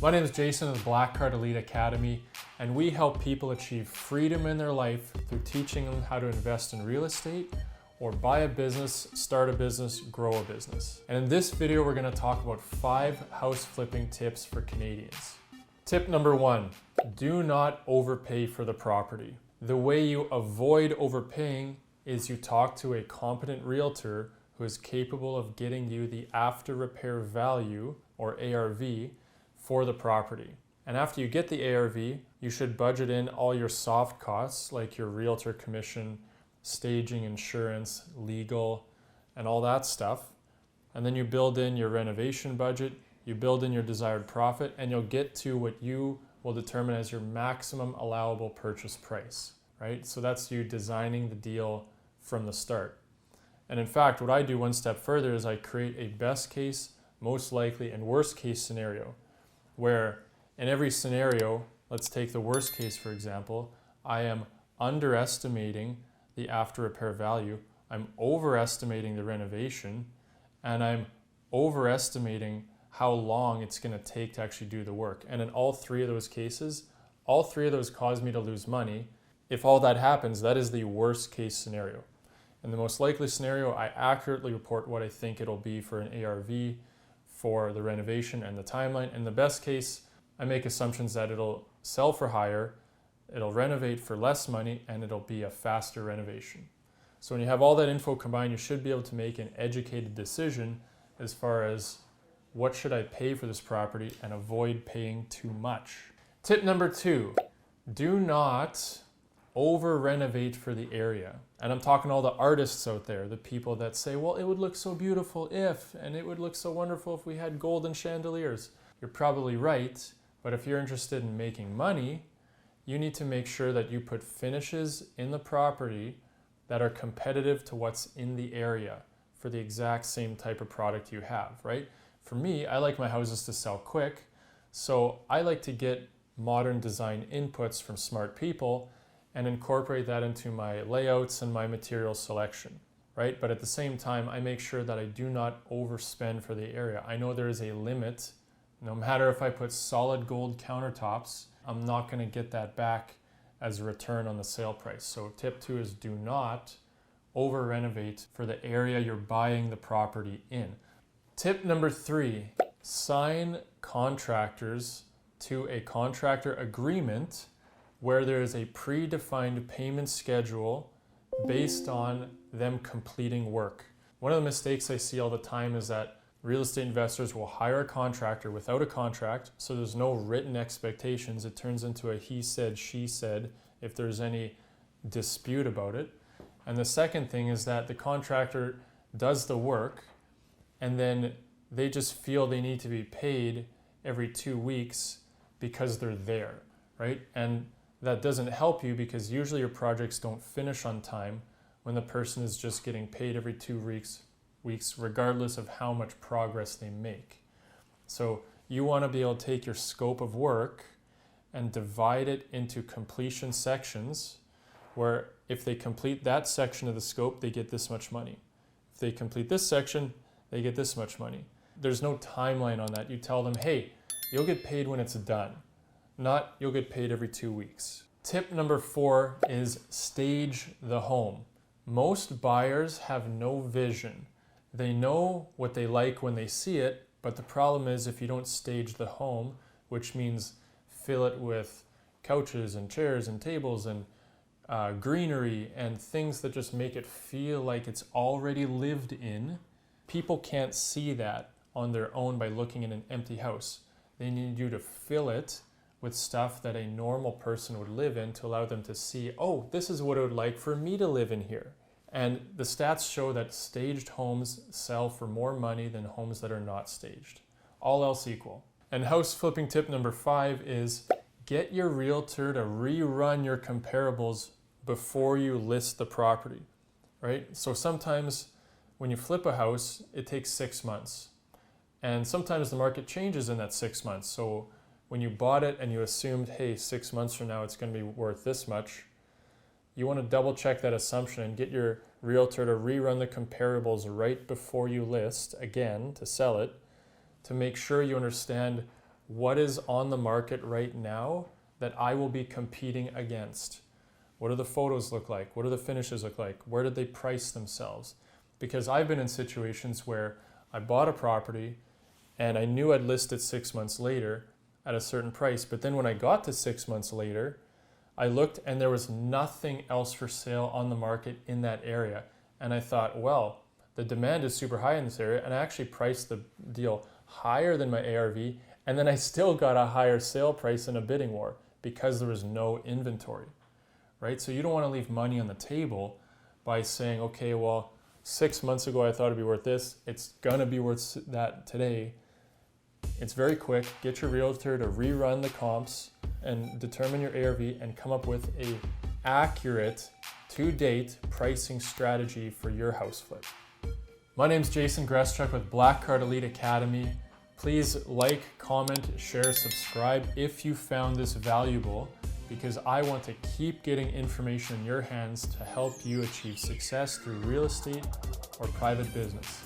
My name is Jason of the Black Card Elite Academy, and we help people achieve freedom in their life through teaching them how to invest in real estate or buy a business, start a business, grow a business. And in this video, we're going to talk about 5 house flipping tips for Canadians. Tip number 1, do not overpay for the property. The way you avoid overpaying is you talk to a competent realtor who is capable of getting you the after repair value, or ARV, for the property. And after you get the ARV, you should budget in all your soft costs like your realtor commission, staging, insurance, legal, and all that stuff. And then you build in your renovation budget, you build in your desired profit, and you'll get to what you will determine as your maximum allowable purchase price, right? So that's you designing the deal from the start. And in fact, what I do one step further is I create a best case, most likely, and worst case scenario, where in every scenario, let's take the worst case for example, I am underestimating the after repair value, I'm overestimating the renovation, and I'm overestimating how long it's going to take to actually do the work. And in all 3 of those cases, all 3 of those cause me to lose money. If all that happens, that is the worst case scenario. In the most likely scenario, I accurately report what I think it'll be for an ARV, for the renovation and the timeline. In the best case, I make assumptions that it'll sell for higher, it'll renovate for less money, and it'll be a faster renovation. So when you have all that info combined, you should be able to make an educated decision as far as what should I pay for this property and avoid paying too much. Tip number 2, do not over renovate for the area. And I'm talking to all the artists out there, the people that say, well, it would look so beautiful if, and it would look so wonderful if we had golden chandeliers. You're probably right, but if you're interested in making money, you need to make sure that you put finishes in the property that are competitive to what's in the area for the exact same type of product you have, right? For me, I like my houses to sell quick, so I like to get modern design inputs from smart people and incorporate that into my layouts and my material selection, right? But at the same time, I make sure that I do not overspend for the area. I know there is a limit. No matter if I put solid gold countertops, I'm not gonna get that back as a return on the sale price. So tip 2 is do not over renovate for the area you're buying the property in. Tip number 3, sign contractors to a contractor agreement where there is a predefined payment schedule based on them completing work. One of the mistakes I see all the time is that real estate investors will hire a contractor without a contract, so there's no written expectations. It turns into a he said, she said, if there's any dispute about it. And the second thing is that the contractor does the work and then they just feel they need to be paid every 2 weeks because they're there, right? And that doesn't help you because usually your projects don't finish on time when the person is just getting paid every 2 weeks, regardless of how much progress they make. So you want to be able to take your scope of work and divide it into completion sections where if they complete that section of the scope, they get this much money. If they complete this section, they get this much money. There's no timeline on that. You tell them, hey, you'll get paid when it's done, not you'll get paid every 2 weeks. Tip number 4 is stage the home. Most buyers have no vision. They know what they like when they see it, but the problem is if you don't stage the home, which means fill it with couches and chairs and tables and greenery and things that just make it feel like it's already lived in, people can't see that on their own by looking at an empty house. They need you to fill it with stuff that a normal person would live in to allow them to see, oh, this is what it would like for me to live in here. And the stats show that staged homes sell for more money than homes that are not staged, all else equal. And house flipping tip number 5 is get your realtor to rerun your comparables before you list the property, right? So sometimes when you flip a house, it takes 6 months. And sometimes the market changes in that 6 months. So when you bought it and you assumed, hey, 6 months from now it's going to be worth this much, you want to double check that assumption and get your realtor to rerun the comparables right before you list again to sell it, to make sure you understand what is on the market right now that I will be competing against. What do the photos look like? What do the finishes look like? Where did they price themselves? Because I've been in situations where I bought a property and I knew I'd list it 6 months later at a certain price, but then when I got to 6 months later, I looked and there was nothing else for sale on the market in that area. And I thought, well, the demand is super high in this area, and I actually priced the deal higher than my ARV, and then I still got a higher sale price in a bidding war because there was no inventory, right? So you don't want to leave money on the table by saying, okay, well, 6 months ago I thought it'd be worth this, it's gonna be worth that today. It's very quick. Get your realtor to rerun the comps and determine your ARV and come up with a accurate, to-date pricing strategy for your house flip. My name's Jason Greschuk with Black Card Elite Academy. Please like, comment, share, subscribe if you found this valuable, because I want to keep getting information in your hands to help you achieve success through real estate or private business.